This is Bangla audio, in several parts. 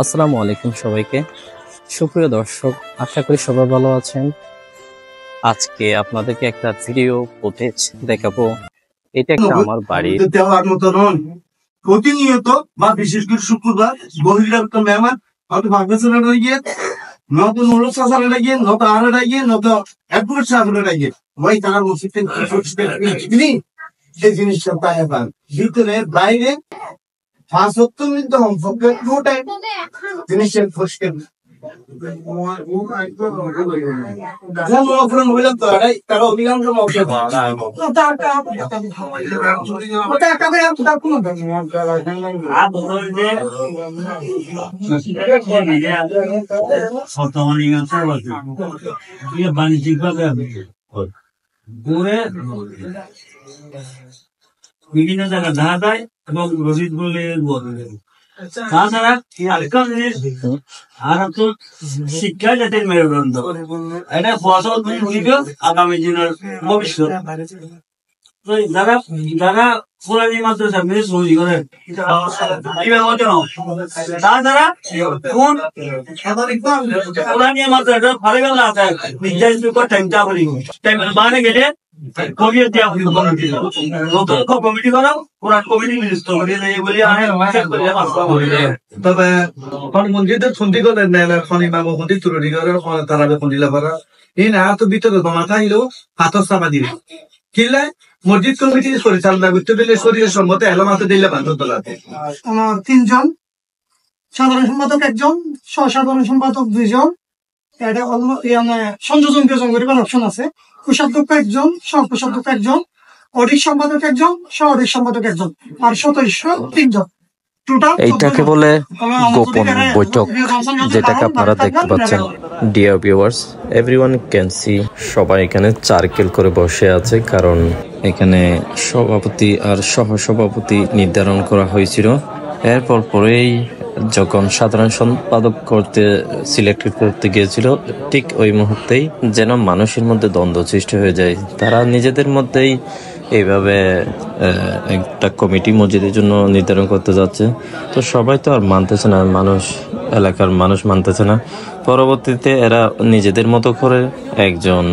আসসালামু আলাইকুম সবাইকে। সুপ্রিয় দর্শক, আশা করি সবাই ভালো আছেন। আজকে আপনাদেরকে একটা ভিডিও ফুটেজ দেখাবো। এটা একটা আমার বাড়ির দেওয়ার মতো নন। প্রতিনিয়ত বা বিশেষ করে শুক্রবার বহিরাগত মেহমান হয়তো ভাগ্যচরণ গিয়ে নতুন হলো চাষারে লাগিয়ে নত আরে লাগিয়ে নত একবার চাষারে লাগিয়ে ওই তারা মসজিদে সেই জিনিসটা পায় পান ভিতরে বাইরে 5-7 মিনিট সম্পর্কে পুরোটাই জিনিসটা ফসকে বিভিন্ন জায়গায় দেখা যায় এবং রোহিত বলে তাছাড়া আর তো শিক্ষা জাতির মেরুদণ্ড। এটা ফসল আগামী দিনের ভবিষ্যৎ। যারা যারা ফুলানি মাদ্রাসা মেয়ে সৌদি করে তাছাড়া কোন ফুলানি মাদ্রাসা ভালো গেল না নির্ধারিত টাইমটা বলি টাইম মানে গেলে কমিটি করাও কোরআন কমিটি মিনিস্টার বলি তবে মন্দিরদের খুন্দি করে খনিমা খুন্দি তুলি করে তারা খুন্দিলা করা এই না তো ভিতরে জমা খাইলেও হাতর চাপা দিবে কিনলে মসজিদ কমিটি পরিচালনা করতে দিলে শরীরের সম্মত এলো মাত্র দিলে বান্ধব তোলাতে আমার 3 জন, সাধারণ সম্পাদক 1 জন, সাধারণ সম্পাদক 2 জন, এটা সংযোজন বিয়োজন করে অপশন আছে। কোষাধ্যক্ষ 1 জন, সহ-কোষাধ্যক্ষ 1 জন, অডিট সম্পাদক 1 জন, সহ-অডিট সম্পাদক 1 জন, আর সদস্য 3 জন। এইটাকে বলে গোপন বৈঠক, যেটাকে আপনারা দেখতে পাচ্ছেন। Dear viewers, everyone can see, সবাই এখানে সার্কেল করে বসে আছে, কারণ এখানে সভাপতি আর সহসভাপতি নির্ধারণ করা হয়েছিল। এরপর পরেই যখন সাধারণ সম্পাদক সিলেক্ট করতে গিয়েছিল, ঠিক ওই মুহূর্তেই যেন মানুষের মধ্যে দ্বন্দ্ব সৃষ্টি হয়ে যায়। তারা নিজেদের মধ্যেই এইভাবে একটা কমিটি মসজিদের জন্য নির্ধারণ করতে যাচ্ছে। তো সবাই তো আর মানতেছে না, এলাকার মানুষ মানতেছে না। পরবর্তীতে এরা নিজেদের মতো করে একজন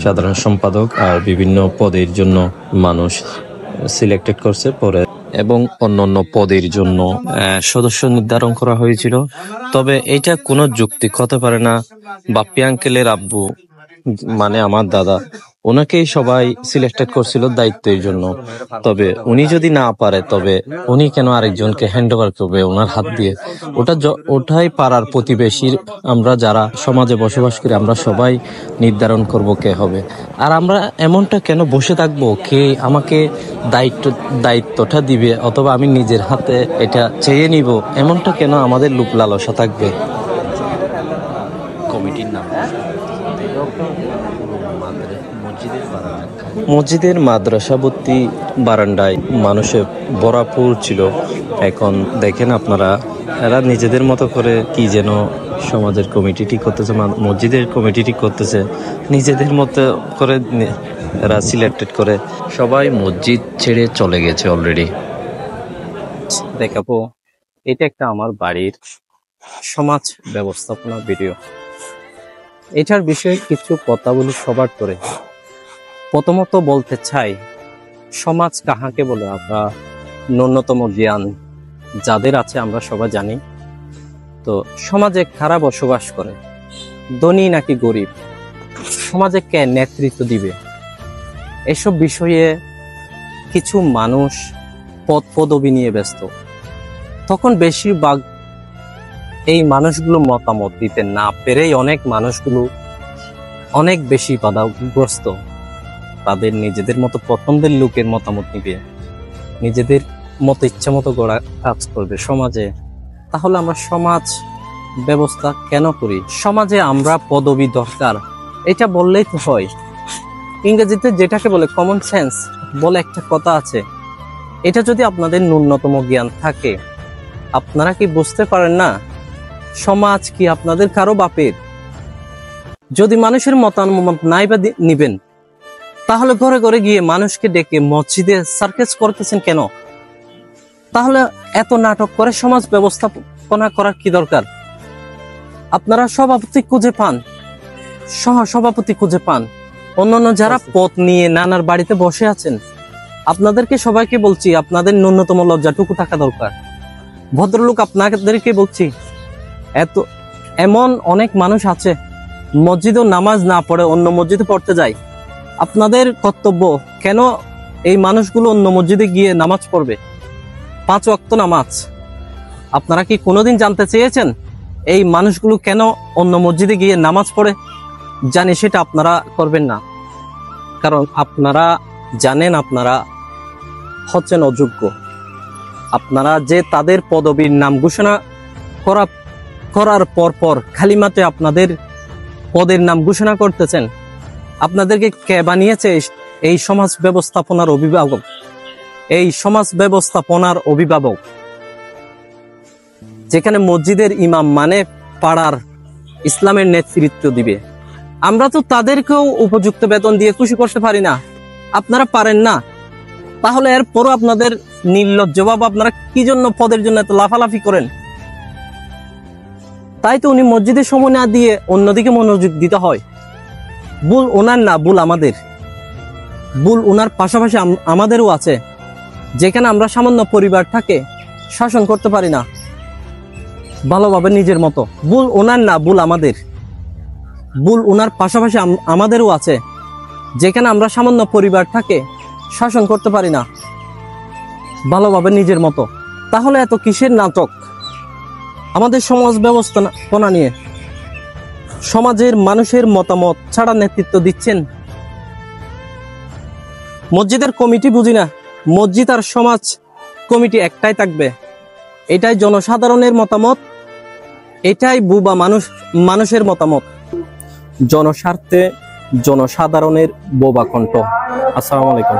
সাধারণ সম্পাদক আর বিভিন্ন পদের জন্য মানুষ সিলেক্টেড করছে পরে, এবং অন্যান্য পদের জন্য সদস্য নির্ধারণ করা হয়েছিল। তবে এটা কোনো যুক্তি হতে পারে না। বাপ্পি আঙ্কেলের আব্বু মানে আমার দাদা, ওনাকেই সবাই সিলেক্টেড করছিল দায়িত্বের জন্য। তবে উনি যদি না পারে, তবে উনি কেন আরেকজনকে হ্যান্ড ওভার করবে ওনার হাত দিয়ে? ওটাই পাড়ার প্রতিবেশীর, আমরা যারা সমাজে বসবাস করি, আমরা সবাই নির্ধারণ করব কে হবে। আর আমরা এমনটা কেন বসে থাকবো, কে আমাকে দায়িত্বটা দিবে, অথবা আমি নিজের হাতে এটা চেয়ে নিব, এমনটা কেন আমাদের লোক লালসা থাকবে? কমিটির নাম মসজিদের মাদ্রাসাবর্তী বারান্দায় মানুষে ভরপুর ছিল। এখন দেখেন আপনারা, এরা নিজেদের মতো করে কি যেন সমাজের কমিটি ঠিক করতেছে, মসজিদের কমিটি ঠিক করতেছে, নিজেদের মতো করে এরা সিলেক্টেড করে। সবাই মসজিদ ছেড়ে চলে গেছে অলরেডি। দেখাবো, এটা একটা আমার বাড়ির সমাজ ব্যবস্থাপনা ভিডিও। এটার বিষয়ে কিছু কথা বলি সবার করে। প্রথমত বলতে চাই, সমাজ কাহাকে বলে আমরা ন্যূনতম জ্ঞান যাদের আছে আমরা সবাই জানি। তো সমাজে কারা বসবাস করে, ধনী নাকি গরিব, সমাজে কে নেতৃত্ব দিবে, এসব বিষয়ে কিছু মানুষ পদবি নিয়ে ব্যস্ত। তখন বেশিরভাগ এই মানুষগুলো মতামত দিতে না পেরেই অনেক মানুষগুলো অনেক বেশি বাধাগ্রস্ত। তাদের নিজেদের মতো পছন্দের লোকের মতামত নিবে, নিজেদের মতো ইচ্ছা মতো গড়া কাজ করবে সমাজে। তাহলে আমরা সমাজ ব্যবস্থা কেন করি? সমাজে আমরা পদবি দরকার, এটা বললেই তো হয়। ইংরেজিতে যেটাকে বলে কমন সেন্স বলে একটা কথা আছে। এটা যদি আপনাদের ন্যূনতম জ্ঞান থাকে, আপনারা কি বুঝতে পারেন না সমাজ কি আপনাদের কারো বাপের? যদি মানুষের মতামত নাই বা নিবেন, তাহলে ঘরে ঘরে গিয়ে মানুষকে ডেকে মসজিদে সার্কেস করতেছেন কেন? তাহলে এত নাটক করে সমাজ ব্যবস্থা ব্যবস্থাপনা করার কি দরকার? আপনারা সভাপতি খুঁজে পান, সভাপতি খুঁজে পান, অন্যান্য যারা পদ নিয়ে নানার বাড়িতে বসে আছেন, আপনাদেরকে সবাইকে বলছি, আপনাদের ন্যূনতম লজ্জাটুকু থাকা দরকার। ভদ্রলোক, আপনাদেরকে বলছি, এমন অনেক মানুষ আছে মসজিদও নামাজ না পড়ে অন্য মসজিদে পড়তে যায়। আপনাদের কর্তব্য, কেন এই মানুষগুলো অন্য মসজিদে গিয়ে নামাজ পড়বে? 5 ওয়াক্ত নামাজ। আপনারা কি কোনোদিন জানতে চেয়েছেন এই মানুষগুলো কেন অন্য মসজিদে গিয়ে নামাজ পড়ে? জানি সেটা আপনারা করবেন না, কারণ আপনারা জানেন আপনারা হচ্ছেন অযোগ্য। আপনারা যে তাদের পদবীর নাম ঘোষণা করার পর খালিমাতে আপনাদের পদের নাম ঘোষণা করতেছেন, আপনাদেরকে কে বানিয়েছে? এই সমাজ ব্যবস্থাপনার অভিভাবক, এই সমাজ ব্যবস্থাপনার অভিভাবক, যেখানে মসজিদের ইমাম মানে পাড়ার ইসলামের নেতৃত্ব দিবে। আমরা তো তাদেরকেও উপযুক্ত বেতন দিয়ে খুশি করতে পারি না, আপনারা পারেন না। তাহলে এরপরও আপনাদের নির্লজ্জ ভাব, আপনারা কি জন্য পদের জন্য এত লাফালাফি করেন? তাই তো উনি মসজিদে সময় না দিয়ে অন্যদিকে মনোযোগ দিতে হয়। ভুল ওনার না, ভুল আমাদের। ভুল ওনার পাশাপাশি আমাদেরও আছে, যেখানে আমরা সামান্য পরিবারটাকে শাসন করতে পারি না ভালোভাবে নিজের মতো। ভুল ওনার না, ভুল আমাদের। ভুল ওনার পাশাপাশি আমাদেরও আছে, যেখানে আমরা সামান্য পরিবারটাকে শাসন করতে পারি না ভালোভাবে নিজের মতো। তাহলে এত কিসের নাটক আমাদের সমাজ ব্যবস্থাপনা নিয়ে? সমাজের মানুষের মতামত ছাড়া নেতৃত্ব দিচ্ছেন। মসজিদের কমিটি বুঝি না, মসজিদ আর সমাজ কমিটি একটাই থাকবে। এটাই জনসাধারণের মতামত, এটাই বুবা মানুষের মতামত। জনস্বার্থে জনসাধারণের বোবা কণ্ঠ। আসসালামু আলাইকুম।